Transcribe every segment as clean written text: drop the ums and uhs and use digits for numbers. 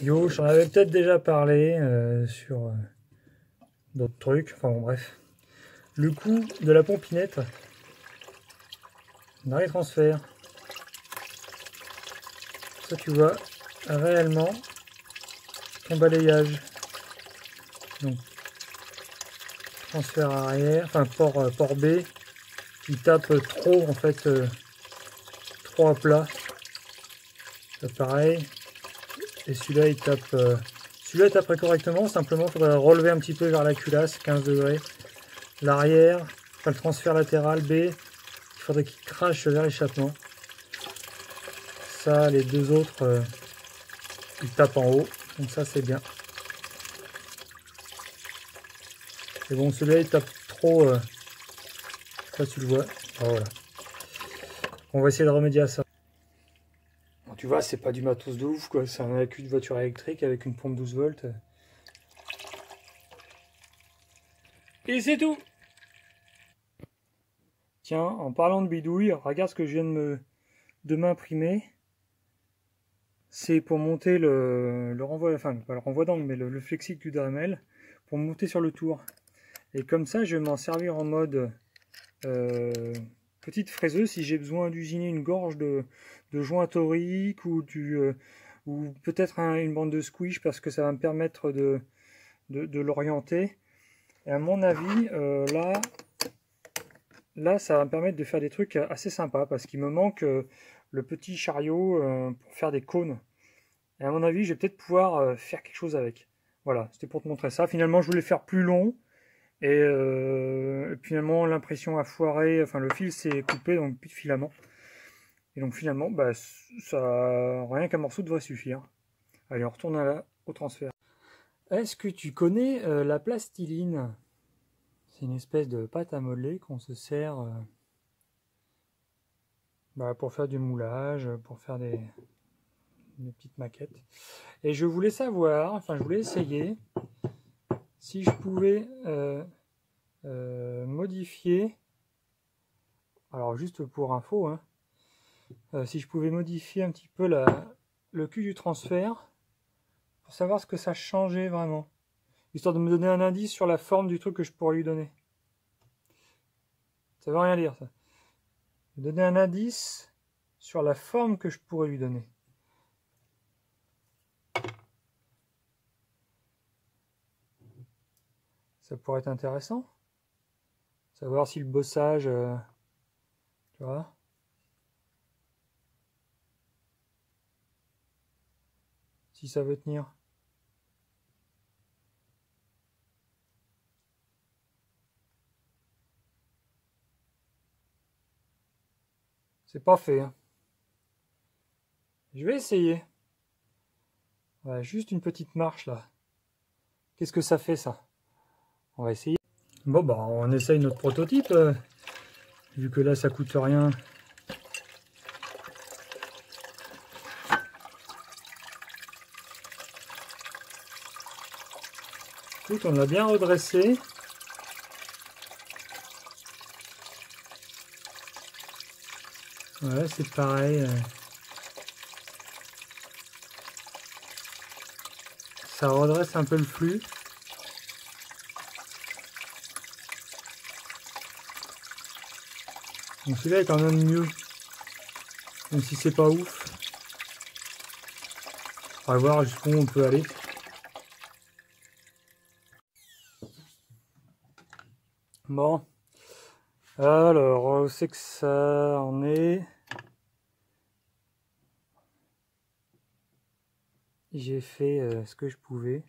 Yo, j'en avais peut-être déjà parlé sur d'autres trucs, enfin bon bref. Le coût de la pompinette dans transfert. Ça tu vois réellement ton balayage. Donc transfert arrière, enfin port B, qui tape trop en fait, trop à plat. Ça pareil. Et celui-là il tape. Celui-là taperait correctement, simplement il faudrait relever un petit peu vers la culasse, 15 degrés. L'arrière, enfin le transfert latéral B, il faudrait qu'il crache vers l'échappement. Ça, les deux autres, ils tapent en haut, donc ça c'est bien. Et bon, celui-là il tape trop, ça tu le vois. Ah, voilà. On va essayer de remédier à ça. Bon, tu vois, c'est pas du matos de ouf, quoi. C'est un accu de voiture électrique avec une pompe 12 volts. Et c'est tout. Tiens, en parlant de bidouille, regarde ce que je viens de m'imprimer. C'est pour monter le renvoi, enfin pas le renvoi d'angle, mais le flexi du Dremel pour monter sur le tour. Et comme ça, je vais m'en servir en mode petite fraiseuse si j'ai besoin d'usiner une gorge de joint torique ou ou peut-être une bande de squish parce que ça va me permettre de l'orienter. Et à mon avis, là, ça va me permettre de faire des trucs assez sympas parce qu'il me manque le petit chariot pour faire des cônes. Et à mon avis, je vais peut-être pouvoir faire quelque chose avec. Voilà, c'était pour te montrer ça. Finalement, je voulais faire plus long. Et finalement, l'impression a foiré. Enfin, le fil s'est coupé, donc plus de filament. Et donc finalement, bah, ça, rien qu'un morceau devrait suffire. Allez, on retourne au transfert. Est-ce que tu connais la plastiline? C'est une espèce de pâte à modeler qu'on se sert bah, pour faire du moulage, pour faire des petites maquettes. Et je voulais savoir, enfin je voulais essayer si je pouvais modifier, alors juste pour info, hein, si je pouvais modifier un petit peu le cul du transfert pour savoir ce que ça changeait vraiment, histoire de me donner un indice sur la forme du truc que je pourrais lui donner. Ça veut rien dire ça. Me donner un indice sur la forme que je pourrais lui donner. Ça pourrait être intéressant. Savoir si le bossage, tu vois, si ça veut tenir. C'est pas fait. Hein. Je vais essayer. Ouais, juste une petite marche là. Qu'est-ce que ça fait ça? On va essayer. Bon bah on essaye notre prototype. Vu que là ça coûte rien. Écoute, on l'a bien redressé. Ouais, c'est pareil. Ça redresse un peu le flux. Donc celui-là est quand même mieux. Même si c'est pas ouf. On va voir jusqu'où on peut aller. Bon. Alors, où c'est que ça en est? J'ai fait ce que je pouvais.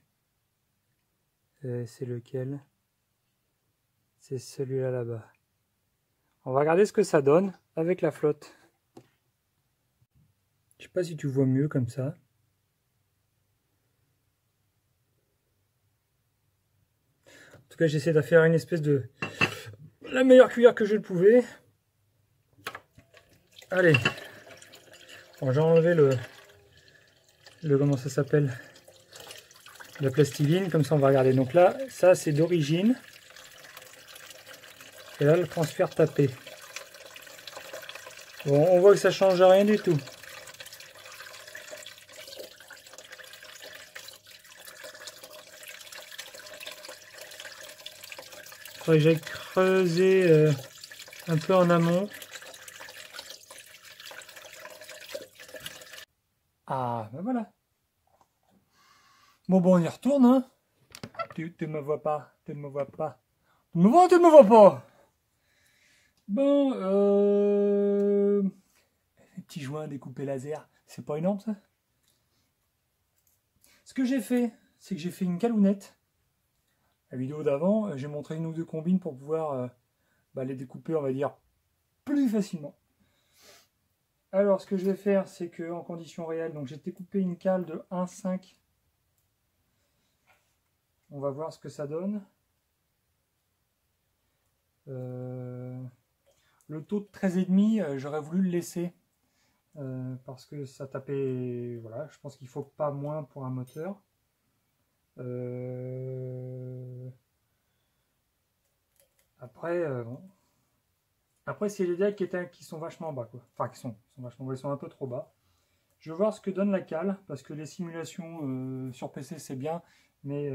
C'est lequel? C'est celui-là là-bas. On va regarder ce que ça donne avec la flotte. Je sais pas si tu vois mieux comme ça. En tout cas, j'essaie de faire une espèce de... la meilleure cuillère que je le pouvais. Allez. Bon, j'ai enlevé le comment ça s'appelle? La plastiline, comme ça on va regarder. Donc là, ça c'est d'origine. Et là, le transfert tapé. Bon, on voit que ça change rien du tout. Faudrait que j'aille creuser un peu en amont. Ah, ben voilà. Bon, on y retourne, hein. Tu me vois pas, tu me vois pas. Tu me vois, tu me vois pas. Bon, les petits joints découpés laser, c'est pas énorme ça? Ce que j'ai fait, c'est que j'ai fait une calounette. La vidéo d'avant, j'ai montré une ou deux combines pour pouvoir les découper, on va dire, plus facilement. Alors, ce que je vais faire, c'est que en conditions réelles, donc j'ai découpé une cale de 1,5. On va voir ce que ça donne. Le taux de 13,5, j'aurais voulu le laisser parce que ça tapait. Voilà, je pense qu'il faut pas moins pour un moteur. Après, bon. Après, c'est les decks qui sont vachement bas, quoi. Enfin, qui sont vachement bas, ils sont un peu trop bas. Je vais voir ce que donne la cale, parce que les simulations sur PC c'est bien, mais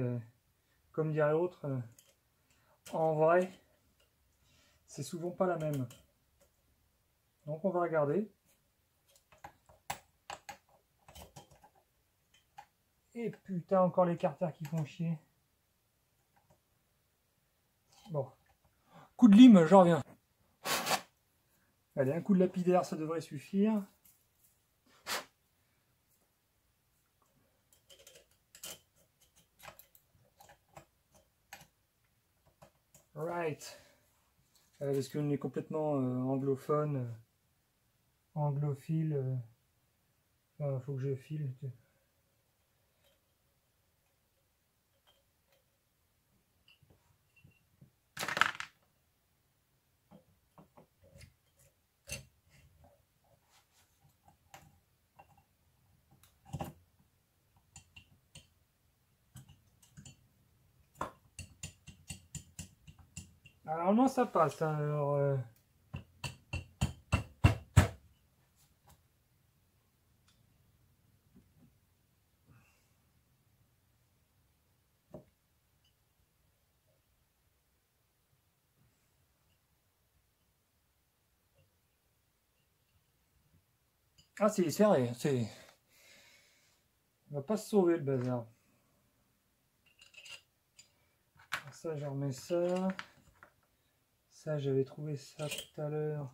comme dirait l'autre, en vrai, c'est souvent pas la même. Donc on va regarder. Et putain, encore les carters qui font chier. Bon. Coup de lime, j'en reviens. Allez, un coup de lapidaire, ça devrait suffire. Right. Parce qu'on est complètement anglophone, anglophile. Faut que je file. Alors non, ça passe. Hein, alors, ah, c'est serré. On va pas se sauver le bazar. Ça, je remets ça. Ça, j'avais trouvé ça tout à l'heure.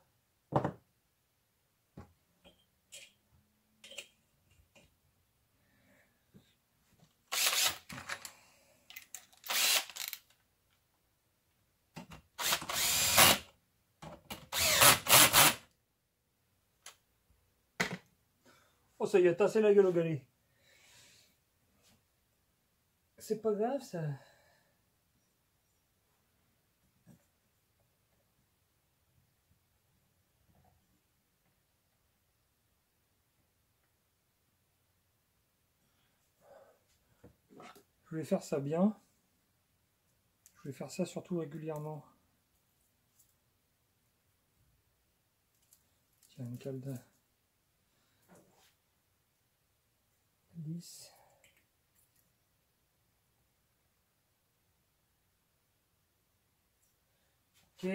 Oh, ça y est, tassé la gueule au galet. C'est pas grave, ça. Je vais faire ça bien. Je vais faire ça surtout régulièrement. Tiens, une cale de 10. Ok.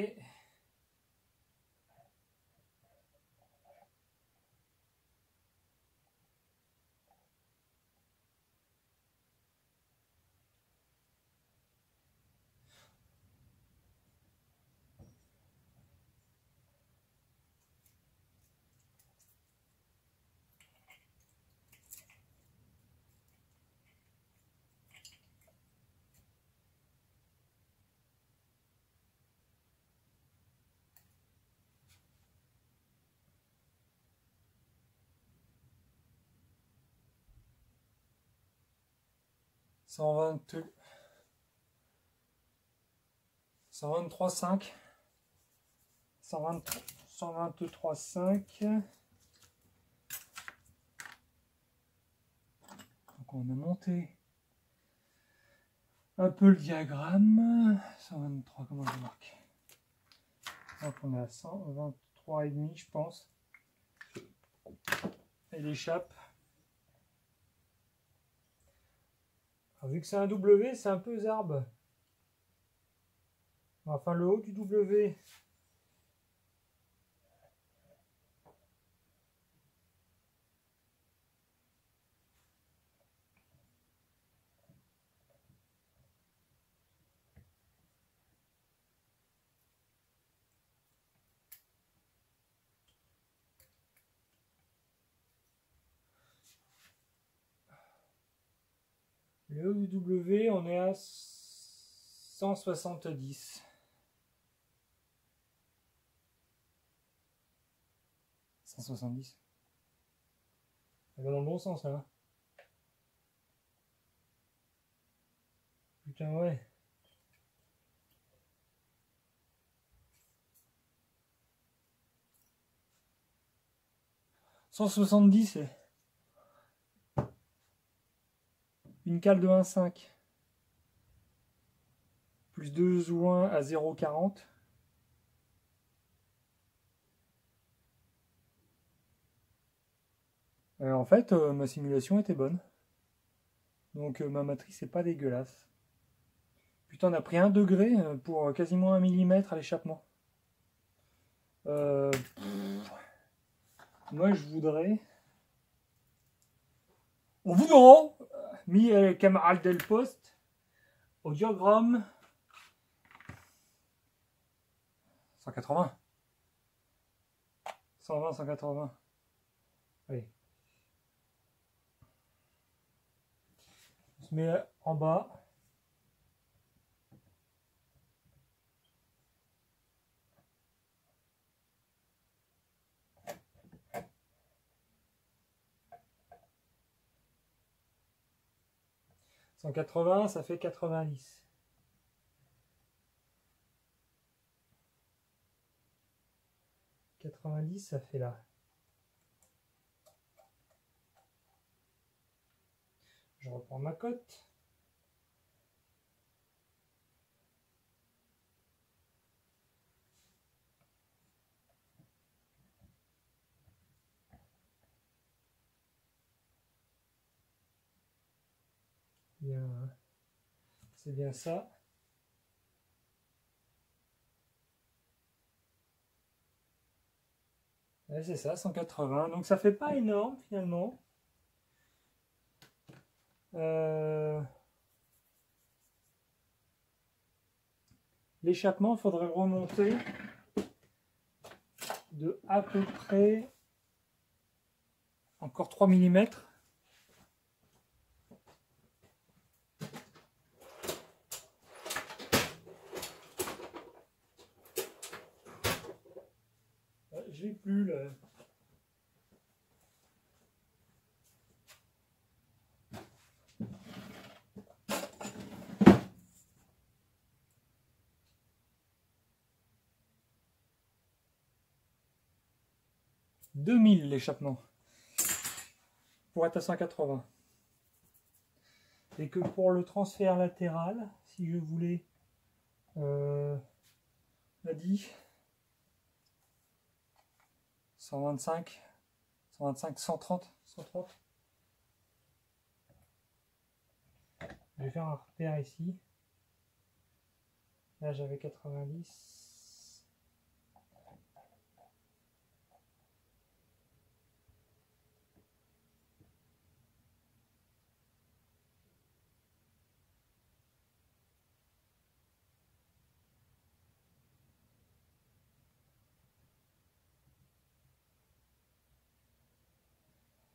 Cent 123,5. 123,5. Donc on a monté un peu le diagramme. 123, comment je marque? Donc on est à 123,5, je pense. Et l'échappe. Vu que c'est un W, c'est un peu zarbe. Enfin, le haut du W. Le haut du W, on est à 170. 170. Ça va dans le bon sens là. Putain ouais. 170 c'est une cale de 1,5 plus 2 ou 1 à 0,40. En fait, ma simulation était bonne. Donc ma matrice n'est pas dégueulasse. Putain, on a pris 1 degré pour quasiment 1 millimètre à l'échappement. Moi, je voudrais... On voudra mis camarade del poste au diagramme 180. 120, 180. Allez. On se met en bas. « 180, ça fait 90. 90, ça fait là. Je reprends ma cote. Bien, c'est bien ça. Ouais, c'est ça, 180. Donc ça fait pas énorme finalement. L'échappement, il faudrait remonter de à peu près encore 3 mm. Je l'ai plus là. « 2000 l'échappement pour être à 180. Et que pour le transfert latéral, si je voulais, on a dit 125, 125, 130, 130. Je vais faire un repère ici. Là j'avais 90.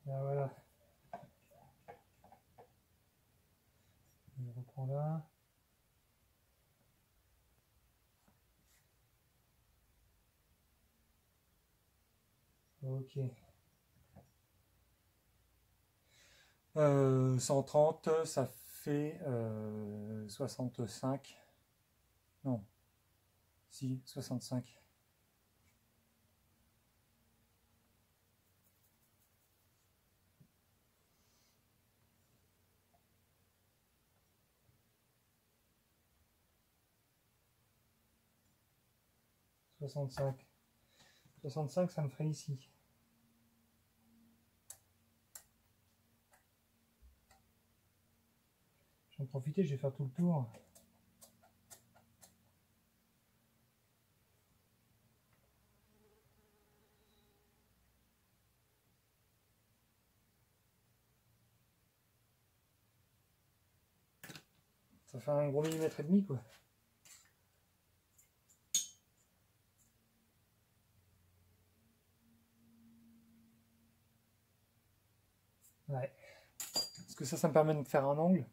Là, voilà. Je reprends là. Ok. 130, ça fait 65. Non. Si, 65. « 65. 65, ça me ferait ici. Je vais en profiter, je vais faire tout le tour. Ça fait un gros millimètre et demi, quoi. Ouais. Parce que ça me permet de faire un angle.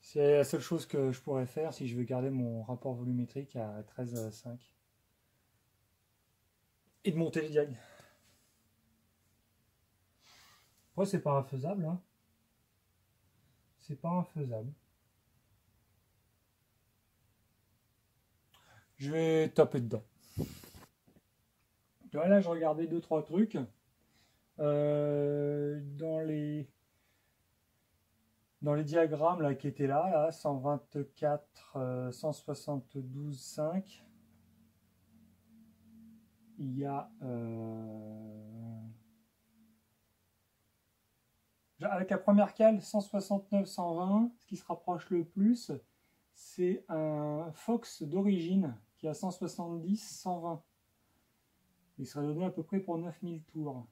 C'est la seule chose que je pourrais faire si je veux garder mon rapport volumétrique à 13,5. Et de monter les diagonales. Après, c'est pas infaisable, hein. C'est pas infaisable. Je vais taper dedans. Voilà, je regardais 2-3 trucs. Dans les diagrammes là, qui étaient là 124, 172,5, il y a avec la première cale 169, 120, ce qui se rapproche le plus, c'est un Fox d'origine qui a 170, 120. Il serait donné à peu près pour 9000 tours.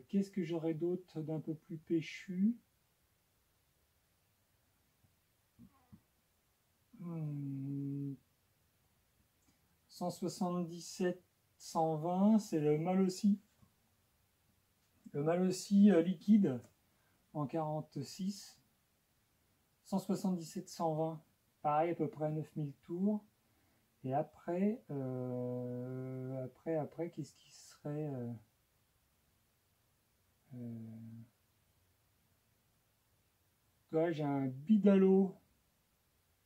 Qu'est-ce que j'aurais d'autre d'un peu plus péchu? 177, 120, c'est le Malossi. Le Malossi liquide en 46. 177, 120, pareil, à peu près 9000 tours. Et après, qu'est-ce qui serait j'ai un Bidalo.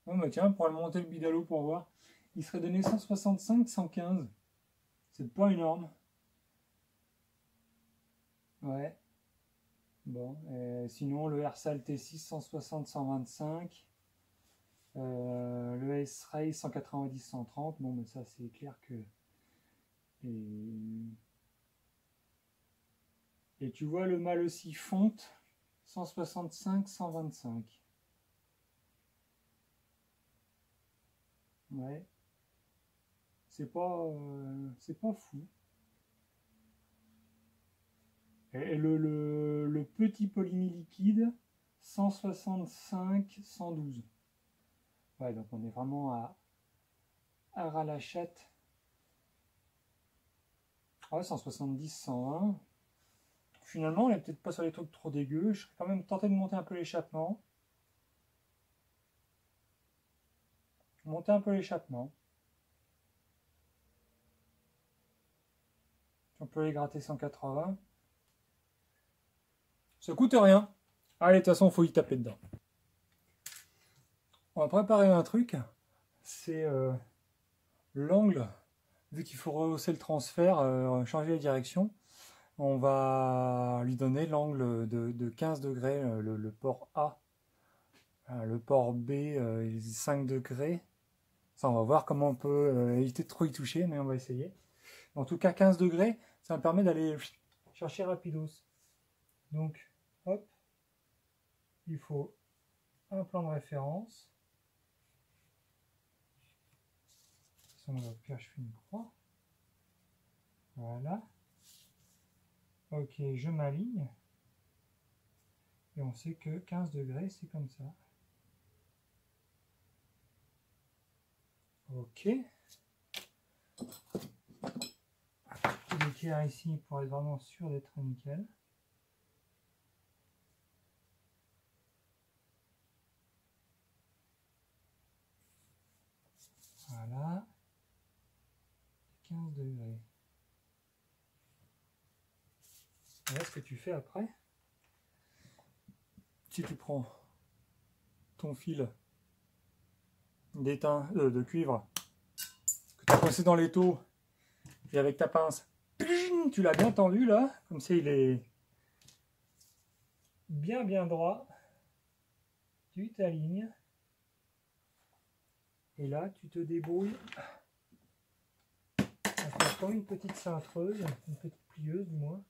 Oh bah tiens, on pourrait monter le Bidalo pour voir. Il serait donné 165, 115. C'est pas énorme. Ouais. Bon, sinon le Ersal T6 160, 125. Le S-Ray 190, 130. Bon, mais ça c'est clair que... Et tu vois le mal aussi fonte 165, 125. Ouais. C'est pas fou. Et le petit polymi liquide 165, 112. Ouais, donc on est vraiment à ras la chatte. Ouais, 170, 101. Finalement, on n'est peut-être pas sur les trucs trop dégueux. Je serais quand même tenté de monter un peu l'échappement. Monter un peu l'échappement. On peut les gratter 180. Ça coûte rien. Allez, de toute façon, il faut y taper dedans. On va préparer un truc. C'est l'angle. Vu qu'il faut rehausser le transfert, changer la direction, on va lui donner l'angle de 15 degrés, le port A. Le port B, 5 degrés. Ça, on va voir comment on peut éviter de trop y toucher, mais on va essayer. En tout cas, 15 degrés, ça me permet d'aller chercher rapidos. Donc, hop, il faut un plan de référence. Si on va faire, je fais une croix. Voilà. Ok, je m'aligne. Et on sait que 15 degrés, c'est comme ça. Ok. L'équerre ici pour être vraiment sûr d'être nickel. Voilà. 15 degrés. Voilà ce que tu fais après. Si tu prends ton fil d'étain, de cuivre que tu as coincé dans l'étau et avec ta pince, tu l'as bien tendu là, comme ça il est bien droit. Tu t'alignes et là tu te débrouilles à faire comme une petite cintreuse, une petite plieuse du moins,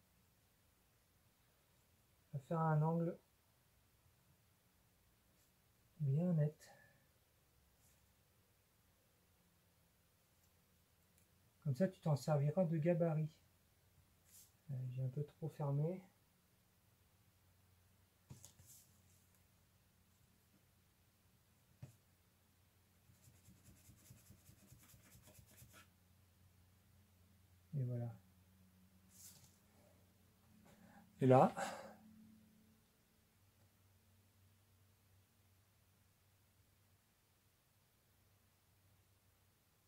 à faire un angle bien net. Comme ça, tu t'en serviras de gabarit. J'ai un peu trop fermé. Et là,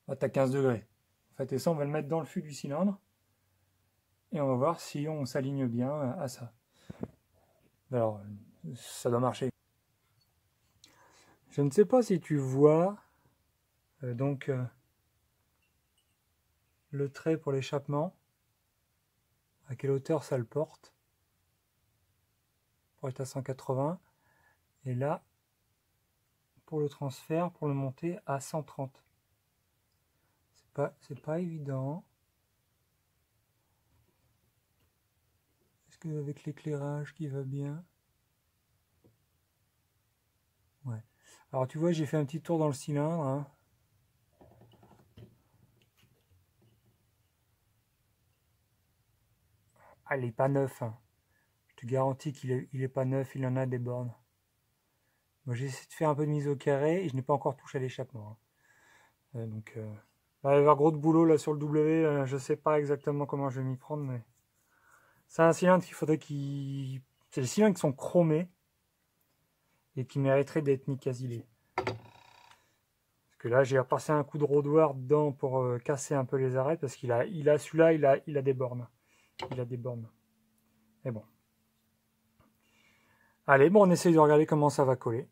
tu as 15 degrés. En fait, et ça, on va le mettre dans le fût du cylindre. Et on va voir si on s'aligne bien à ça. Alors, ça doit marcher. Je ne sais pas si tu vois le trait pour l'échappement, à quelle hauteur ça le porte, pour être à 180, et là, pour le transfert, pour le monter à 130. C'est pas évident. Est-ce que avec l'éclairage qui va bien? Ouais. Alors tu vois, j'ai fait un petit tour dans le cylindre, hein. Ah, il n'est pas neuf, hein. Je te garantis qu'il est pas neuf, il en a des bornes. Moi j'ai essayé de faire un peu de mise au carré et je n'ai pas encore touché à l'échappement, hein. Là, il va y avoir gros de boulot là sur le W, je sais pas exactement comment je vais m'y prendre, mais c'est un cylindre qu'il faudrait qu'il... C'est des cylindres qui sont chromés et qui mériteraient d'être nicasilés. Parce que là, j'ai repassé un coup de rodoir dedans pour casser un peu les arêtes parce qu'il a celui-là, il a des bornes. Il a des bornes. Mais bon. Allez, bon, on essaye de regarder comment ça va coller.